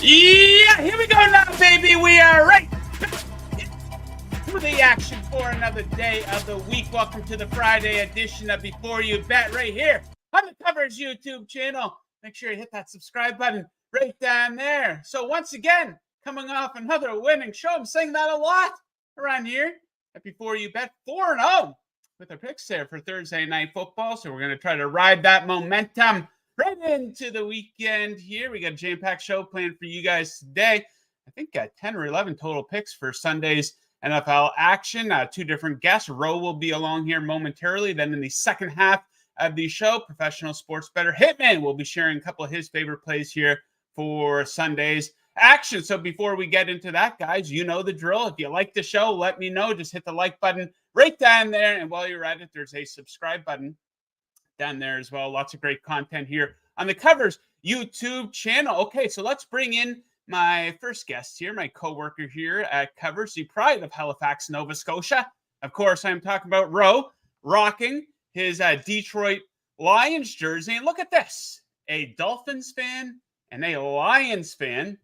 Yeah, here we go now, baby. We are right to the action for another day of the week. Welcome to the Friday edition of Before You Bet right here on the Covers YouTube channel. Make sure you hit that subscribe button right down there. So once again, coming off another winning show. I'm saying that a lot around here at Before You Bet 4-0 with our picks there for Thursday Night Football. So we're going to try to ride that momentum right into the weekend here. We got a jam-packed show planned for you guys today. I think 10 or 11 total picks for Sunday's NFL action. Two different guests. Roe will be along here momentarily. Then in the second half of the show, professional sports bettor Hitman will be sharing a couple of his favorite plays here for Sunday's action. So before we get into that, guys, you know the drill. If you like the show, let me know. Just hit the like button right down there. And while you're at it, there's a subscribe button down there as well. Lots of great content here on the Covers YouTube channel. Okay, so let's bring in my first guest here, my coworker here at Covers, the pride of Halifax, Nova Scotia. Of course, I'm talking about Roe, rocking his Detroit Lions jersey. And look at this, a Dolphins fan and a Lions fan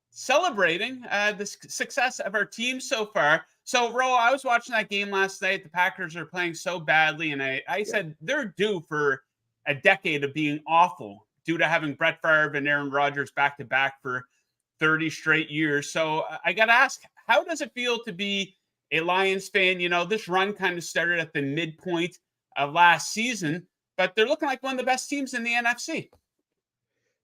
celebrating the success of our team so far. So, Ro, I was watching that game last night. The Packers are playing so badly, and I said they're due for a decade of being awful due to having Brett Favre and Aaron Rodgers back-to-back for 30 straight years. So I got to ask, how does it feel to be a Lions fan? You know, this run kind of started at the midpoint of last season, but they're looking like one of the best teams in the NFC.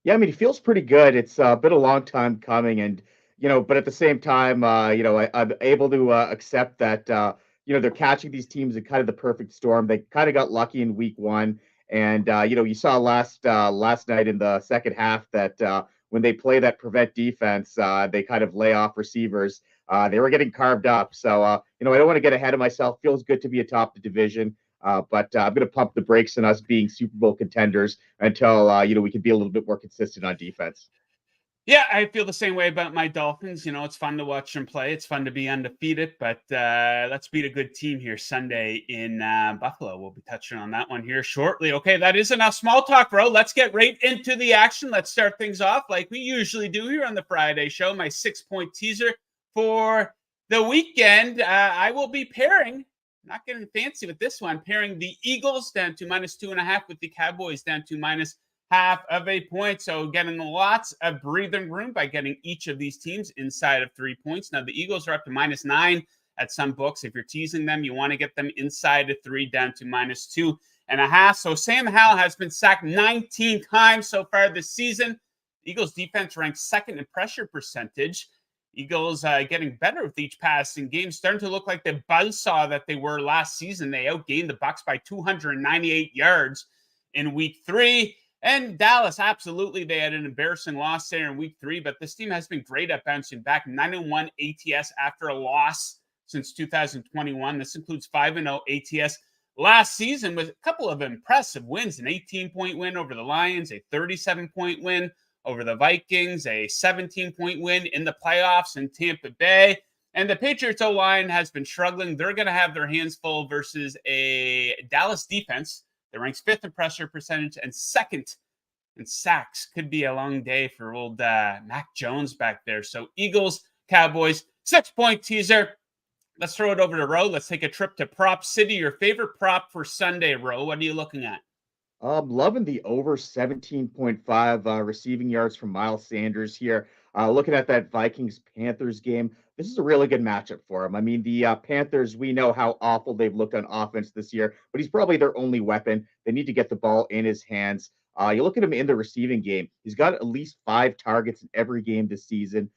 Yeah, I mean, it feels pretty good. It's been a long time coming, and but at the same time, I'm able to accept that they're catching these teams in kind of the perfect storm. They kind of got lucky in week one, and you saw last night in the second half that when they play that prevent defense, they kind of lay off receivers. They were getting carved up. So I don't want to get ahead of myself. Feels good to be atop the division. But I'm going to pump the brakes on us being Super Bowl contenders until, we can be a little bit more consistent on defense. Yeah, I feel the same way about my Dolphins. You know, it's fun to watch them play. It's fun to be undefeated, but let's beat a good team here Sunday in Buffalo. We'll be touching on that one here shortly. Okay, that is enough small talk, bro. Let's get right into the action. Let's start things off like we usually do here on the Friday show. My 6-point teaser for the weekend. I will be pairing, not getting fancy with this one, pairing the Eagles down to -2.5 with the Cowboys down to -0.5 of a point. So getting lots of breathing room by getting each of these teams inside of 3 points. Now the Eagles are up to -9 at some books. If you're teasing them, you want to get them inside of 3 down to -2.5. So Sam Howell has been sacked 19 times so far this season. The Eagles defense ranks second in pressure percentage. Eagles getting better with each passing game, starting to look like the buzzsaw that they were last season. They outgained the Bucs by 298 yards in week 3. And Dallas, absolutely, they had an embarrassing loss there in week 3, but this team has been great at bouncing back. 9-1 ATS after a loss since 2021. This includes 5-0 ATS last season with a couple of impressive wins, an 18-point win over the Lions, a 37-point win over the Vikings, a 17-point win in the playoffs in Tampa Bay. And the Patriots O-line has been struggling. They're going to have their hands full versus a Dallas defense that ranks 5th in pressure percentage and 2nd in sacks. Could be a long day for old Mac Jones back there. So Eagles, Cowboys, 6-point teaser. Let's throw it over to Ro. Let's take a trip to Prop City. Your favorite prop for Sunday, Ro. What are you looking at? Loving the over 17.5 receiving yards from Miles Sanders here. Looking at that Vikings-Panthers game, this is a really good matchup for him. I mean, the Panthers, we know how awful they've looked on offense this year, but he's probably their only weapon. They need to get the ball in his hands. You look at him in the receiving game, he's got at least 5 targets in every game this season.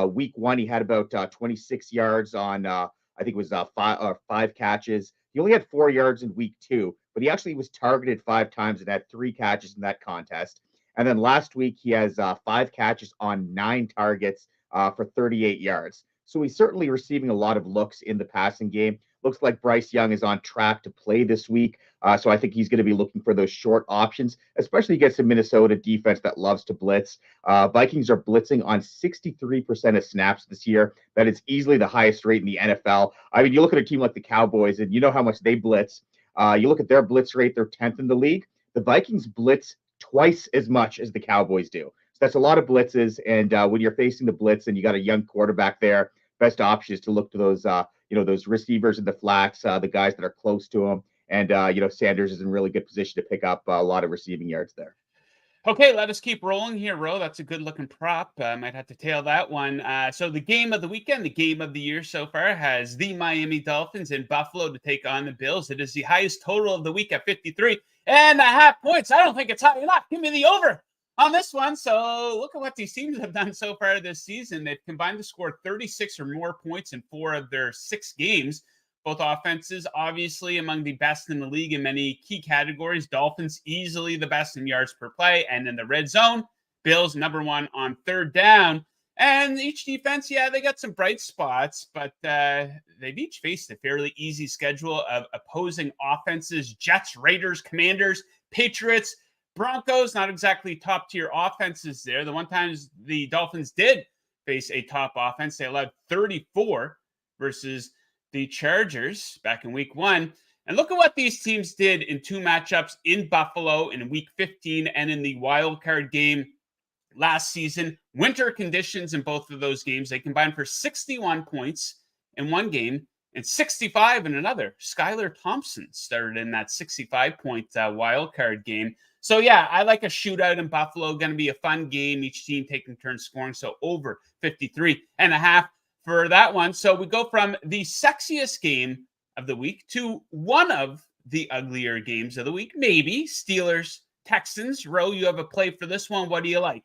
Week 1, he had about 26 yards on, I think it was 5 catches. He only had 4 yards in week 2, but he actually was targeted 5 times and had 3 catches in that contest. And then last week, he has 5 catches on 9 targets for 38 yards. So he's certainly receiving a lot of looks in the passing game. Looks like Bryce Young is on track to play this week. So I think he's going to be looking for those short options, especially against a Minnesota defense that loves to blitz. Vikings are blitzing on 63% of snaps this year. That is easily the highest rate in the NFL. I mean, you look at a team like the Cowboys, and you know how much they blitz. You look at their blitz rate, they're 10th in the league. The Vikings blitz twice as much as the Cowboys do. So that's a lot of blitzes. And when you're facing the blitz and you got a young quarterback there, best option is to look to those, those receivers in the flats, the guys that are close to him. And, Sanders is in really good position to pick up a lot of receiving yards there. Okay, let us keep rolling here, Ro. That's a good looking prop. Might have to tail that one. So the game of the weekend, the game of the year so far, has the Miami Dolphins in Buffalo to take on the Bills. It is the highest total of the week at 53.5 points. I don't think it's high enough. Give me the over on this one. So look at what these teams have done so far this season. They've combined to score 36 or more points in 4 of their 6 games. Both offenses, obviously, among the best in the league in many key categories. Dolphins, easily the best in yards per play. And in the red zone, Bills, number 1 on third down. And each defense, they got some bright spots, but they've each faced a fairly easy schedule of opposing offenses. Jets, Raiders, Commanders, Patriots, Broncos, not exactly top-tier offenses there. The one times the Dolphins did face a top offense, they allowed 34 versus the Chargers back in week 1. And look at what these teams did in 2 matchups in Buffalo in week 15 and in the wild card game last season. Winter conditions in both of those games. They combined for 61 points in one game and 65 in another. Skylar Thompson started in that 65-point wild card game. So, I like a shootout in Buffalo. Going to be a fun game. Each team taking turns scoring. So over 53.5 for that one. So we go from the sexiest game of the week to one of the uglier games of the week. Maybe Steelers, Texans. Ro, you have a play for this one. What do you like?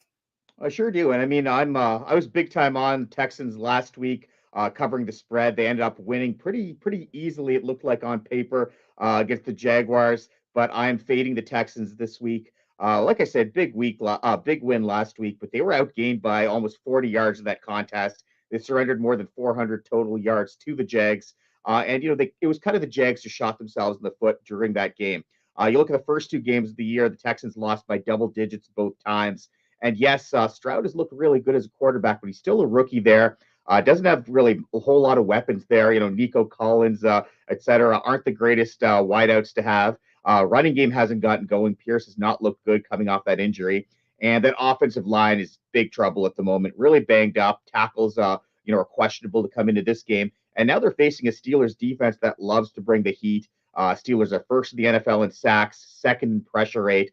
I sure do. And I mean, I was big time on Texans last week, covering the spread. They ended up winning pretty easily. It looked like on paper against the Jaguars, but I am fading the Texans this week. Like I said, big win last week, but they were outgained by almost 40 yards in that contest. They surrendered more than 400 total yards to the Jags. It was kind of the Jags who shot themselves in the foot during that game. You look at the first 2 games of the year, the Texans lost by double digits both times. And yes, Stroud has looked really good as a quarterback, but he's still a rookie there. Doesn't have really a whole lot of weapons there. Nico Collins, et cetera, aren't the greatest wideouts to have. Running game hasn't gotten going. Pierce has not looked good coming off that injury. And that offensive line is big trouble at the moment, really banged up. Tackles, are questionable to come into this game. And now they're facing a Steelers defense that loves to bring the heat. Steelers are first in the NFL in sacks, second in pressure rate.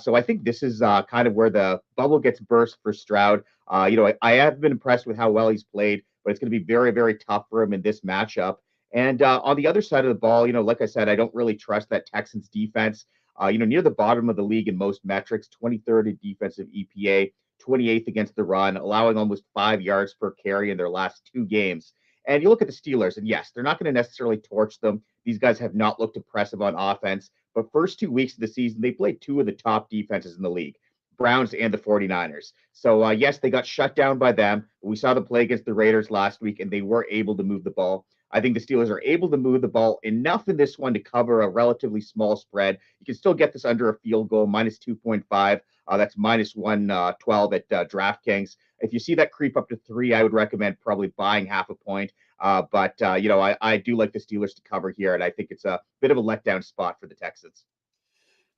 So I think this is kind of where the bubble gets burst for Stroud. I have been impressed with how well he's played, but it's going to be very, very tough for him in this matchup. And on the other side of the ball, like I said, I don't really trust that Texans defense. Near the bottom of the league in most metrics, 23rd in defensive EPA, 28th against the run, allowing almost 5 yards per carry in their last 2 games. And you look at the Steelers, and yes, they're not going to necessarily torch them. These guys have not looked impressive on offense, but first 2 weeks of the season, they played 2 of the top defenses in the league, Browns and the 49ers. So, yes, they got shut down by them. But we saw them play against the Raiders last week, and they were able to move the ball. I think the Steelers are able to move the ball enough in this one to cover a relatively small spread. You can still get this under a field goal, minus 2.5. That's minus 112 at DraftKings. If you see that creep up to 3, I would recommend probably buying half a point. But I do like the Steelers to cover here, and I think it's a bit of a letdown spot for the Texans.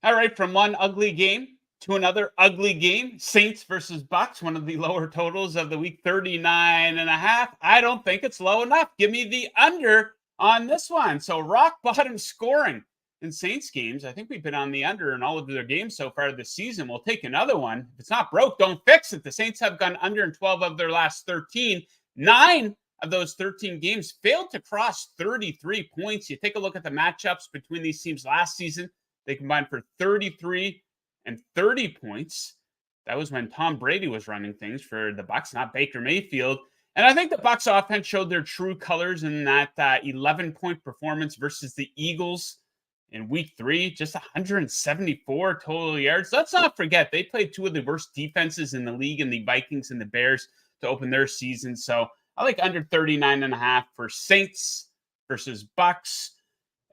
All right, from one ugly game to another ugly game, Saints versus Bucs, one of the lower totals of the week, 39.5. I don't think it's low enough. Give me the under on this one. So rock bottom scoring in Saints games. I think we've been on the under in all of their games so far this season. We'll take another one. If it's not broke, don't fix it. The Saints have gone under in 12 of their last 13. 9 of those 13 games failed to cross 33 points. You take a look at the matchups between these teams last season. They combined for 33 and 30 points. That was when Tom Brady was running things for the Bucs, not Baker Mayfield. And I think the Bucs offense showed their true colors in that 11-point performance versus the Eagles in week 3, just 174 total yards. Let's not forget, they played 2 of the worst defenses in the league in the Vikings and the Bears to open their season. So I like under 39.5 for Saints versus Bucs.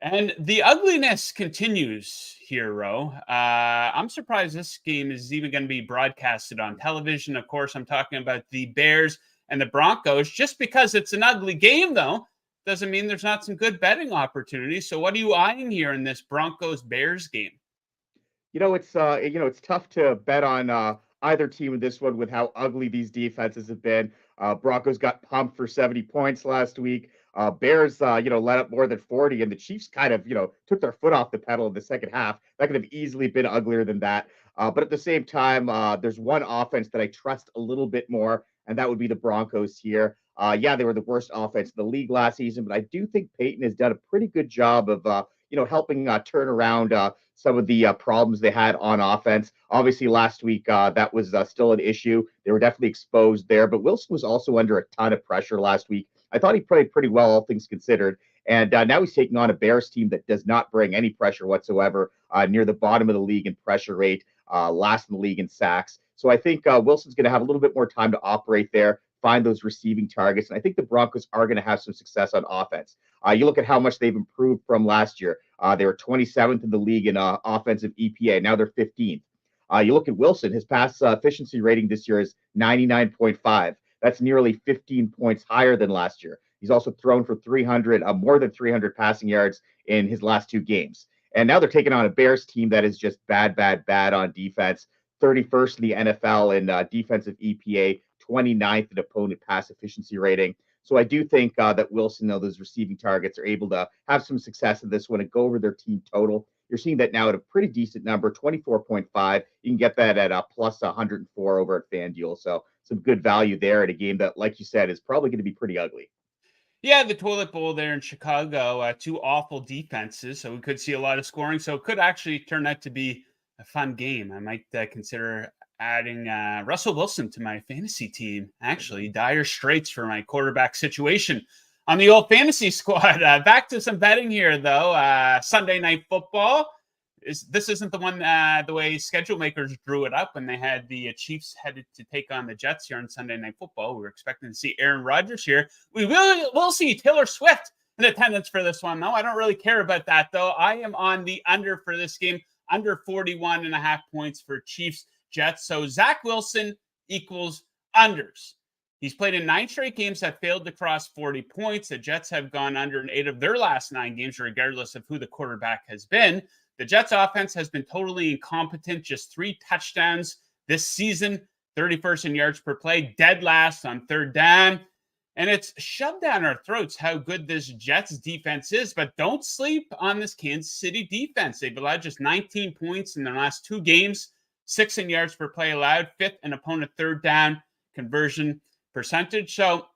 And the ugliness continues here, Ro. I'm surprised this game is even going to be broadcasted on television. Of course, I'm talking about the Bears and the Broncos. Just because it's an ugly game, though, doesn't mean there's not some good betting opportunities. So what are you eyeing here in this Broncos-Bears game? It's tough to bet on a either team in this one with how ugly these defenses have been. Broncos got pumped for 70 points last week. Bears, let up more than 40, and the Chiefs kind of, took their foot off the pedal in the second half. That could have easily been uglier than that. But at the same time, there's one offense that I trust a little bit more, and that would be the Broncos here. Yeah, they were the worst offense in the league last season, but I do think Peyton has done a pretty good job of, helping turn around some of the problems they had on offense. Obviously, last week that was still an issue. They were definitely exposed there, but Wilson was also under a ton of pressure last week. I thought he played pretty well, all things considered. And now he's taking on a Bears team that does not bring any pressure whatsoever, near the bottom of the league in pressure rate, last in the league in sacks. So I think Wilson's going to have a little bit more time to operate there, find those receiving targets. And I think the Broncos are going to have some success on offense. You look at how much they've improved from last year. They were 27th in the league in offensive EPA. Now they're 15th. You look at Wilson, his pass efficiency rating this year is 99.5. That's nearly 15 points higher than last year. He's also thrown for more than 300 passing yards in his last two games. And now they're taking on a Bears team that is just bad on defense. 31st in the NFL in defensive EPA, 29th in opponent pass efficiency rating. So I do think that Wilson, those receiving targets, are able to have some success in this one and go over their team total. You're seeing that now at a pretty decent number, 24.5. You can get that at a plus 104 over at FanDuel. So some good value there at a game that, like you said, is probably going to be pretty ugly. Yeah, the toilet bowl there in Chicago, two awful defenses, so we could see a lot of scoring. So it could actually turn out to be a fun game. I might consider adding Russell Wilson to my fantasy team. Actually, dire straits for my quarterback situation on the old fantasy squad. Back to some betting here, though. Sunday Night Football. This isn't the one the way schedule makers drew it up when they had the Chiefs headed to take on the Jets here on Sunday Night Football. We were expecting to see Aaron Rodgers here. We will see Taylor Swift in attendance for this one, though. I don't really care about that, though. I am on the under for this game, under 41.5 points for Chiefs Jets. So Zach Wilson equals unders. He's played in 9 straight games that failed to cross 40 points. The Jets have gone under in 8 of their last 9 games, regardless of who the quarterback has been. The Jets offense has been totally incompetent, just 3 touchdowns this season, 31st in yards per play, dead last on third down. And it's shoved down our throats how good this Jets defense is, but don't sleep on this Kansas City defense. They've allowed just 19 points in their last 2 games, 6 in yards per play allowed, 5th in opponent third down conversion percentage. So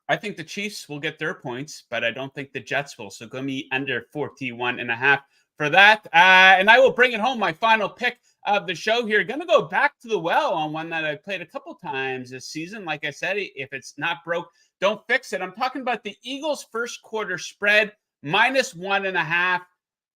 I think the Chiefs will get their points, but I don't think the Jets will. So go me under 41.5 for that. And I will bring it home. My final pick of the show here. Going to go back to the well on one that I played a couple times this season. Like I said, if it's not broke, don't fix it. I'm talking about the Eagles first quarter spread, -1.5,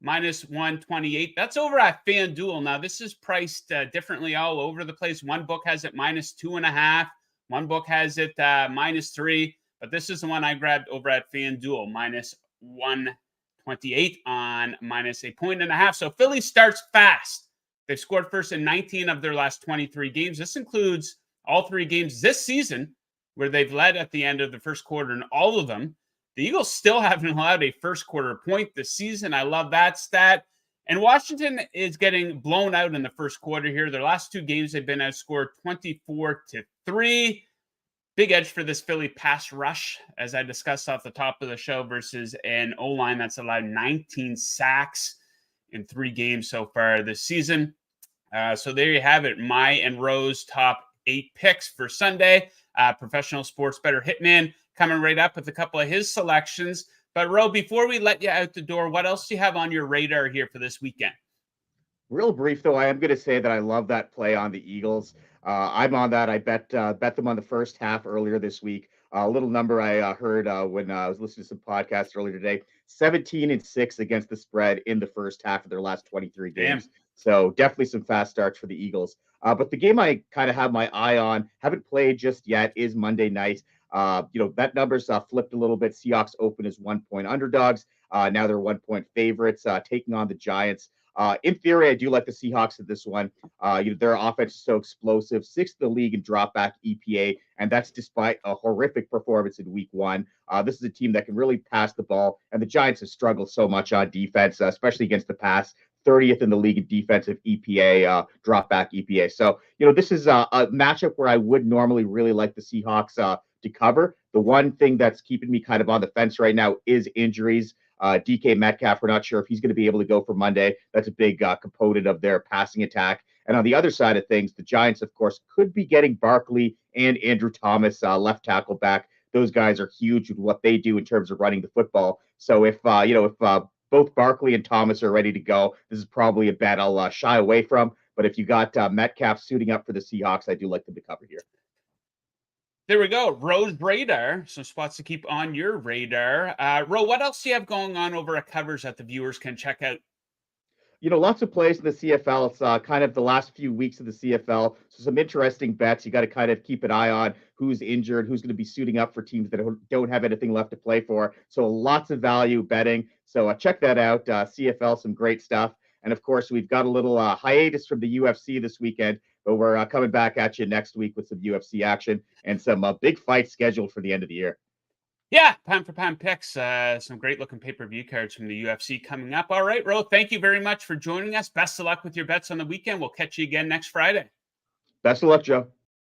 -128. That's over at FanDuel. Now, this is priced differently all over the place. One book has it -2.5. One book has it -3. But this is the one I grabbed over at FanDuel, -128 on -1.5. So Philly starts fast. They've scored first in 19 of their last 23 games. This includes all 3 games this season where they've led at the end of the first quarter in all of them. The Eagles still haven't allowed a first quarter point this season. I love that stat. And Washington is getting blown out in the first quarter here. Their last 2 games, they've been outscored 24-3. Big edge for this Philly pass rush, as I discussed off the top of the show, versus an O-line that's allowed 19 sacks in 3 games so far this season. So there you have it. My and Ro's top 8 picks for Sunday. Professional sports bettor Hitman coming right up with a couple of his selections. But Ro, before we let you out the door, what else do you have on your radar here for this weekend? Real brief, though, I am going to say that I love that play on the Eagles. I'm on that. I bet them on the first half earlier this week. A little number I heard when I was listening to some podcasts earlier today, 17-6 against the spread in the first half of their last 23 games. Damn. So definitely some fast starts for the Eagles. But the game I kind of have my eye on, haven't played just yet, is Monday night. Bet numbers flipped a little bit. Seahawks open as 1-point underdogs. Now they're 1-point favorites, taking on the Giants. In theory, I do like the Seahawks at this one. Their offense is so explosive, 6th in the league in dropback EPA, and that's despite a horrific performance in week 1. This is a team that can really pass the ball, and the Giants have struggled so much on defense, especially against the pass. 30th in the league in defensive EPA, drop back EPA. So, this is a matchup where I would normally really like the Seahawks to cover. The one thing that's keeping me kind of on the fence right now is injuries. DK Metcalf, we're not sure if he's going to be able to go for Monday. That's a big component of their passing attack. And on the other side of things, the Giants, of course, could be getting Barkley and Andrew Thomas, left tackle back. Those guys are huge with what they do in terms of running the football. So if both Barkley and Thomas are ready to go, this is probably a bet I'll shy away from. But if you got Metcalf suiting up for the Seahawks, I do like them to cover here. There we go. Ro's radar. Some spots to keep on your radar. Ro, what else do you have going on over at Covers that the viewers can check out? Lots of plays in the CFL. It's kind of the last few weeks of the CFL. So some interesting bets. You got to kind of keep an eye on who's injured, who's going to be suiting up for teams that don't have anything left to play for. So lots of value betting. So check that out. CFL, some great stuff. And of course, we've got a little hiatus from the UFC this weekend, but we're coming back at you next week with some UFC action and some big fights scheduled for the end of the year. Yeah, pound for pound picks. Some great looking pay-per-view cards from the UFC coming up. All right, Ro, thank you very much for joining us. Best of luck with your bets on the weekend. We'll catch you again next Friday. Best of luck, Joe.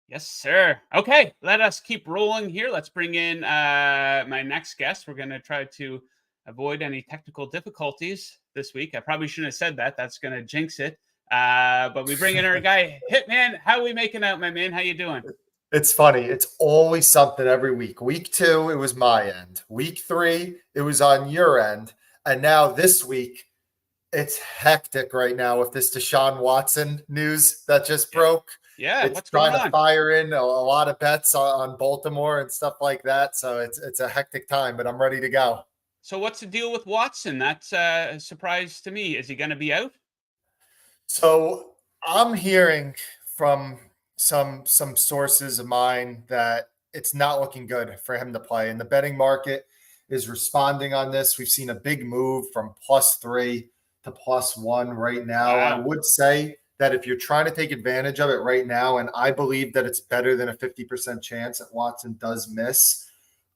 Yes, sir. Okay, let us keep rolling here. Let's bring in my next guest. We're going to try to avoid any technical difficulties this week. I probably shouldn't have said that. That's going to jinx it. But we bring in our guy, Hitman. How are we making out, my man? How you doing? It's funny. It's always something every week. Week 2, it was my end. Week 3, it was on your end. And now this week, it's hectic right now with this Deshaun Watson news that just broke. Yeah, it's trying to fire in a lot of bets on Baltimore and stuff like that. So it's a hectic time, but I'm ready to go. So what's the deal with Watson? That's a surprise to me. Is he going to be out? So I'm hearing from some sources of mine that it's not looking good for him to play, and the betting market is responding on this. We've seen a big move from +3 to +1 right now. Wow. I would say that if you're trying to take advantage of it right now, and I believe that it's better than a 50% chance that Watson does miss,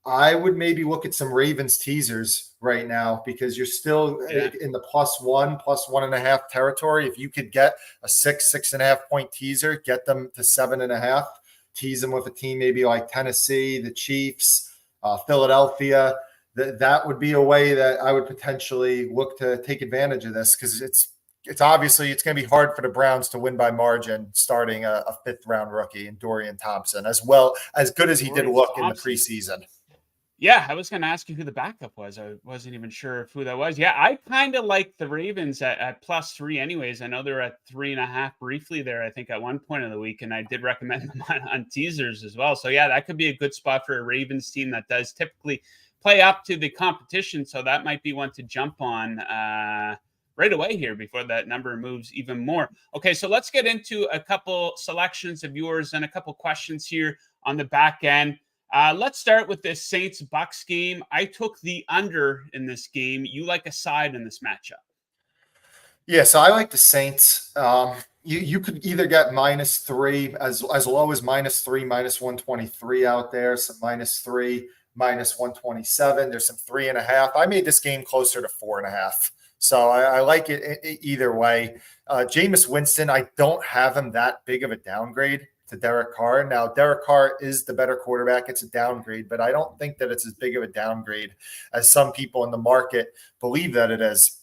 I would maybe look at some Ravens teasers right now because you're still in the +1, +1.5 territory. If you could get a 6.5 point teaser, get them to 7.5, tease them with a team maybe like Tennessee, the Chiefs, Philadelphia. That would be a way that I would potentially look to take advantage of this because it's obviously it's going to be hard for the Browns to win by margin starting a 5th round rookie in Dorian Thompson, as well as good as he did look in the preseason. Yeah, I was going to ask you who the backup was. I wasn't even sure who that was. Yeah, I kind of like the Ravens at +3 anyways. I know they're at 3.5 briefly there, I think, at one point of the week, and I did recommend them on teasers as well. So, yeah, that could be a good spot for a Ravens team that does typically play up to the competition. So that might be one to jump on right away here before that number moves even more. Okay, so let's get into a couple selections of yours and a couple questions here on the back end. Let's start with this Saints-Bucs game. I took the under in this game. You like a side in this matchup? Yeah, so I like the Saints. You could either get -3 as low as -3, -123 out there, some -3, -127. There's some 3.5. I made this game closer to 4.5. So I like it either way. Jameis Winston, I don't have him that big of a downgrade to Derek Carr. Now, Derek Carr is the better quarterback. It's a downgrade, but I don't think that it's as big of a downgrade as some people in the market believe that it is.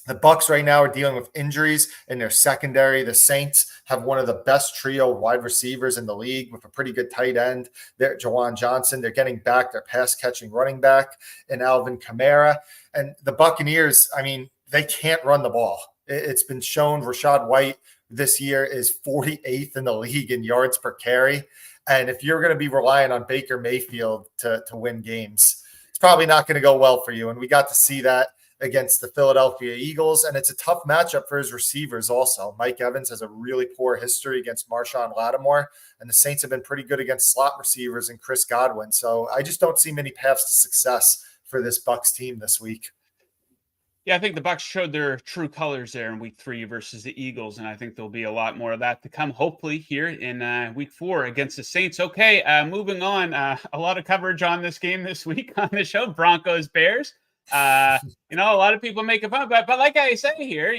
The Bucs right now are dealing with injuries in their secondary. The Saints have one of the best trio wide receivers in the league with a pretty good tight end. They're Jawan Johnson. They're getting back their pass-catching running back in Alvin Kamara. And the Buccaneers, I mean, they can't run the ball. It's been shown Rachaad White this year is 48th in the league in yards per carry. And if you're going to be relying on Baker Mayfield to win games, it's probably not going to go well for you. And we got to see that against the Philadelphia Eagles. And it's a tough matchup for his receivers also. Mike Evans has a really poor history against Marshawn Lattimore. And the Saints have been pretty good against slot receivers and Chris Godwin. So I just don't see many paths to success for this Bucs team this week. Yeah, I think the Bucs showed their true colors there in week 3 versus the Eagles, and I think there'll be a lot more of that to come, hopefully, here in week 4 against the Saints. Okay, moving on. A lot of coverage on this game this week on the show. Broncos Bears. A lot of people make fun, but like I say here,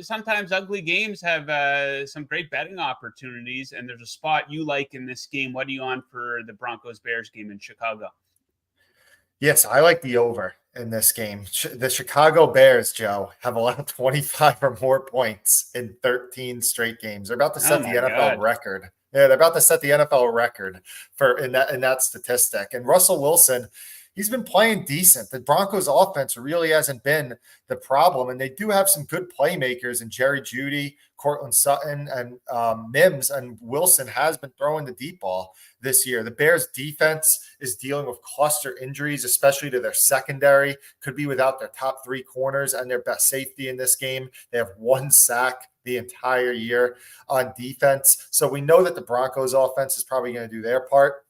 sometimes ugly games have some great betting opportunities, and there's a spot you like in this game. What are you on for the Broncos Bears game in Chicago? Yes, I like the over in this game. The Chicago Bears, Joe, have allowed 25 or more points in 13 straight games. They're about to set the NFL record. Yeah, they're about to set the NFL record in that statistic. And Russell Wilson, he's been playing decent. The Broncos offense really hasn't been the problem. And they do have some good playmakers in Jerry Jeudy, Cortland Sutton, and Mims. And Wilson has been throwing the deep ball this year. The Bears defense is dealing with cluster injuries, especially to their secondary. Could be without their top three corners and their best safety in this game. They have one sack the entire year on defense. So we know that the Broncos offense is probably going to do their part.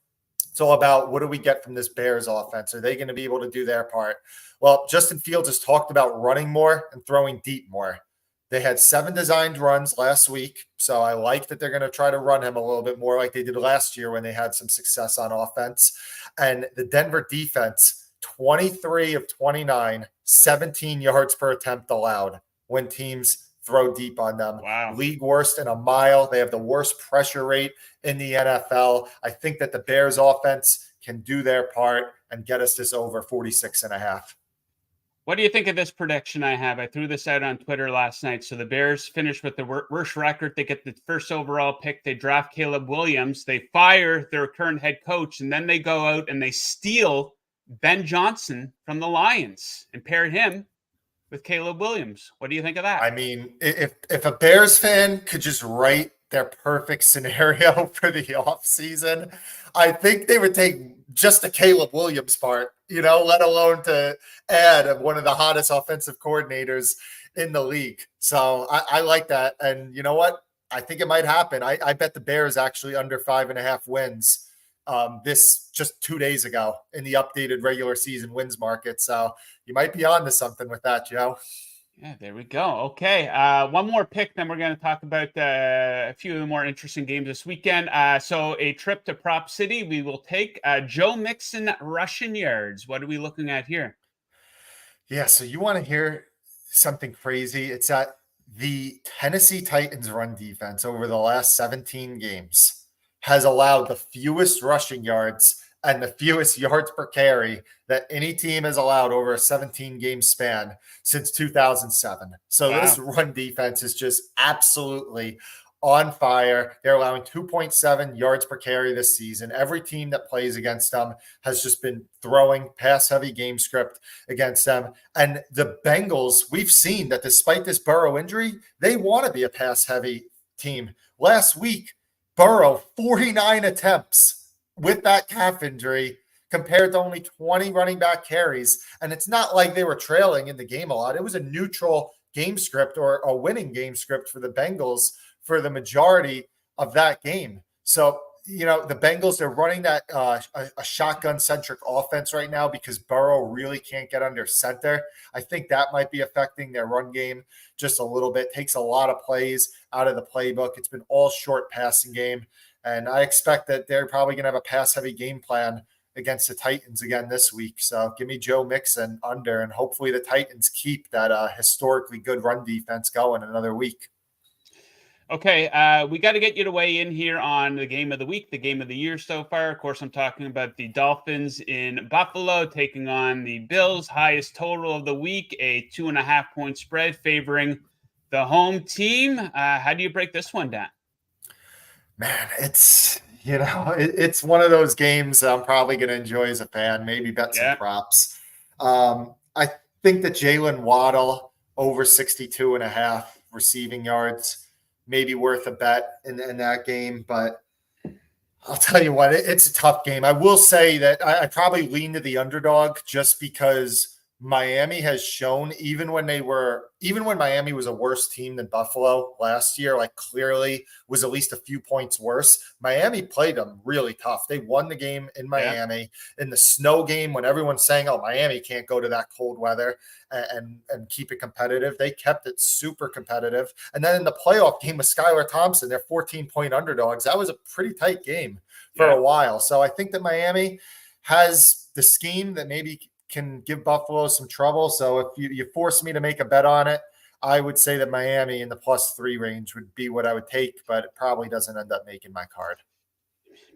It's all about what do we get from this Bears offense? Are they going to be able to do their part? Well, Justin Fields has talked about running more and throwing deep more. They had 7 designed runs last week, so I like that they're going to try to run him a little bit more like they did last year when they had some success on offense. And the Denver defense, 23 of 29, 17 yards per attempt allowed when teams throw deep on them. Wow. League worst in a mile. They have the worst pressure rate in the NFL. I think that the Bears offense can do their part and get us this over 46.5. What do you think of this prediction I have? I threw this out on Twitter last night. So the Bears finish with the worst record. They get the first overall pick. They draft Caleb Williams. They fire their current head coach, and then they go out and they steal Ben Johnson from the Lions and pair him with Caleb Williams. What do you think of that? I mean, if a Bears fan could just write their perfect scenario for the offseason, I think they would take just the Caleb Williams part, let alone to add one of the hottest offensive coordinators in the league. So I like that. And you know what? I think it might happen. I bet the Bears actually under 5.5 wins this just 2 days ago in the updated regular season wins market. So you might be on to something with that, Joe. Yeah, there we go. Okay. One more pick, then we're going to talk about a few of the more interesting games this weekend. So a trip to Prop City, we will take Joe Mixon rushing yards. What are we looking at here? Yeah, so you want to hear something crazy. It's that the Tennessee Titans run defense over the last 17 games has allowed the fewest rushing yards and the fewest yards per carry that any team has allowed over a 17-game span since 2007. So Wow. This run defense is just absolutely on fire. They're allowing 2.7 yards per carry this season. Every team that plays against them has just been throwing pass-heavy game script against them. And the Bengals, we've seen that despite this Burrow injury, they want to be a pass-heavy team. Last week, Burrow, 49 attempts with that calf injury compared to only 20 running back carries. And it's not like they were trailing in the game a lot. It was a neutral game script or a winning game script for the Bengals for the majority of that game. So, the Bengals, they're running that a shotgun-centric offense right now because Burrow really can't get under center. I think that might be affecting their run game just a little bit. Takes a lot of plays out of the playbook. It's been all short passing game. And I expect that they're probably going to have a pass-heavy game plan against the Titans again this week. So give me Joe Mixon under, and hopefully the Titans keep that historically good run defense going another week. Okay, we got to get you to weigh in here on the game of the week, the game of the year so far. Of course, I'm talking about the Dolphins in Buffalo taking on the Bills. Highest total of the week, a 2.5-point spread favoring the home team. How do you break this one down? Man, it's one of those games that I'm probably going to enjoy as a fan, maybe bet some props. I think that Jalen Waddle over 62.5 receiving yards maybe worth a bet in that game, but I'll tell you what, it's a tough game. I will say that I probably lean to the underdog just because Miami has shown even when Miami was a worse team than Buffalo last year, like clearly was at least a few points worse. Miami played them really tough. They won the game in Miami in the snow game when everyone's saying, oh, Miami can't go to that cold weather and keep it competitive. They kept it super competitive. And then in the playoff game with Skylar Thompson, they're 14-point underdogs. That was a pretty tight game for a while. So I think that Miami has the scheme that maybe can give Buffalo some trouble. So if you force me to make a bet on it, I would say that Miami in the +3 range would be what I would take, but it probably doesn't end up making my card.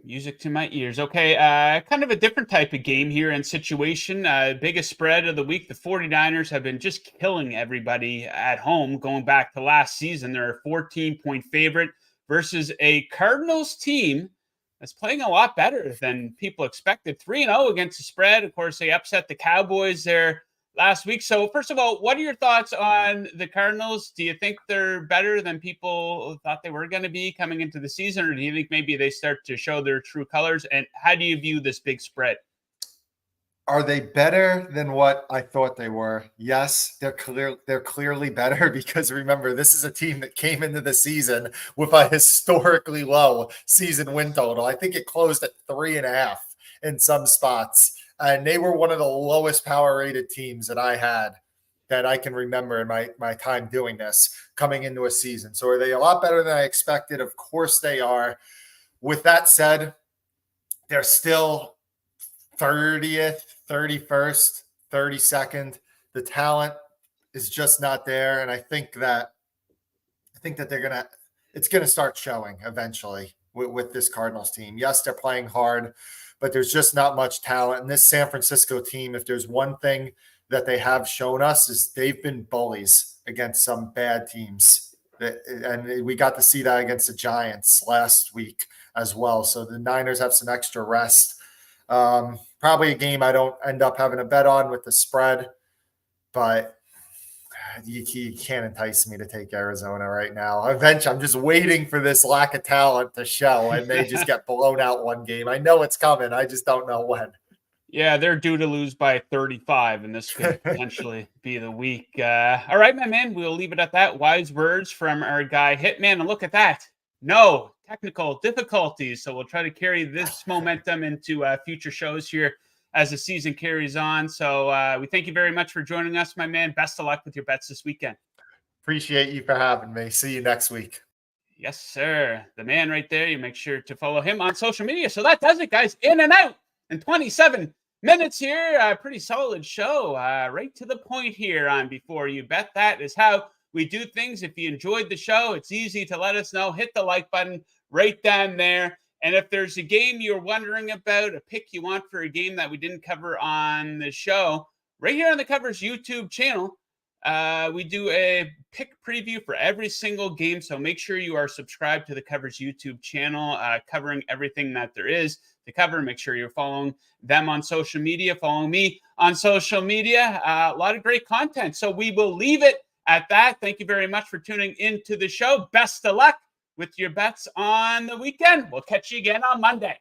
Music to my ears. Okay, kind of a different type of game here and situation. Biggest spread of the week. The 49ers have been just killing everybody at home going back to last season. They're a 14-point favorite versus a Cardinals team that's playing a lot better than people expected. 3-0 against the spread. Of course, they upset the Cowboys there last week. So first of all, what are your thoughts on the Cardinals? Do you think they're better than people thought they were going to be coming into the season, or do you think maybe they start to show their true colors? And how do you view this big spread? Are they better than what I thought they were? Yes, they're clearly better, because remember, this is a team that came into the season with a historically low season win total. I think it closed at 3.5 in some spots. And they were one of the lowest power rated teams that I can remember in my time doing this coming into a season. So are they a lot better than I expected? Of course they are. With that said, they're still 30th, 31st, 32nd. The talent is just not there. And I think that it's going to start showing eventually with this Cardinals team. Yes, they're playing hard, but there's just not much talent. And this San Francisco team, if there's one thing that they have shown us, is they've been bullies against some bad teams. And we got to see that against the Giants last week as well. So the Niners have some extra rest. Probably a game I don't end up having a bet on with the spread, but you can't entice me to take Arizona right now. Eventually, I'm just waiting for this lack of talent to show, and they just get blown out one game. I know it's coming. I just don't know when. Yeah, they're due to lose by 35, and this could potentially be the week. All right, my man, we'll leave it at that. Wise words from our guy Hitman. And look at that. No technical difficulties. So we'll try to carry this momentum into future shows here as the season carries on. So we thank you very much for joining us, my man. Best of luck with your bets this weekend. Appreciate you for having me. See you next week. Yes, sir. The man right there. You make sure to follow him on social media. So that does it, guys. In and out in 27 minutes here. Pretty solid show. Right to the point here on Before You Bet. That is how we do things. If you enjoyed the show, it's easy to let us know. Hit the like button right down there. And if there's a game you're wondering about, a pick you want for a game that we didn't cover on the show, right here on the Covers YouTube channel, we do a pick preview for every single game. So make sure you are subscribed to the Covers YouTube channel, covering everything that there is to cover. Make sure you're following them on social media, following me on social media. A lot of great content. So we will leave it at that. Thank you very much for tuning into the show. Best of luck with your bets on the weekend. We'll catch you again on Monday.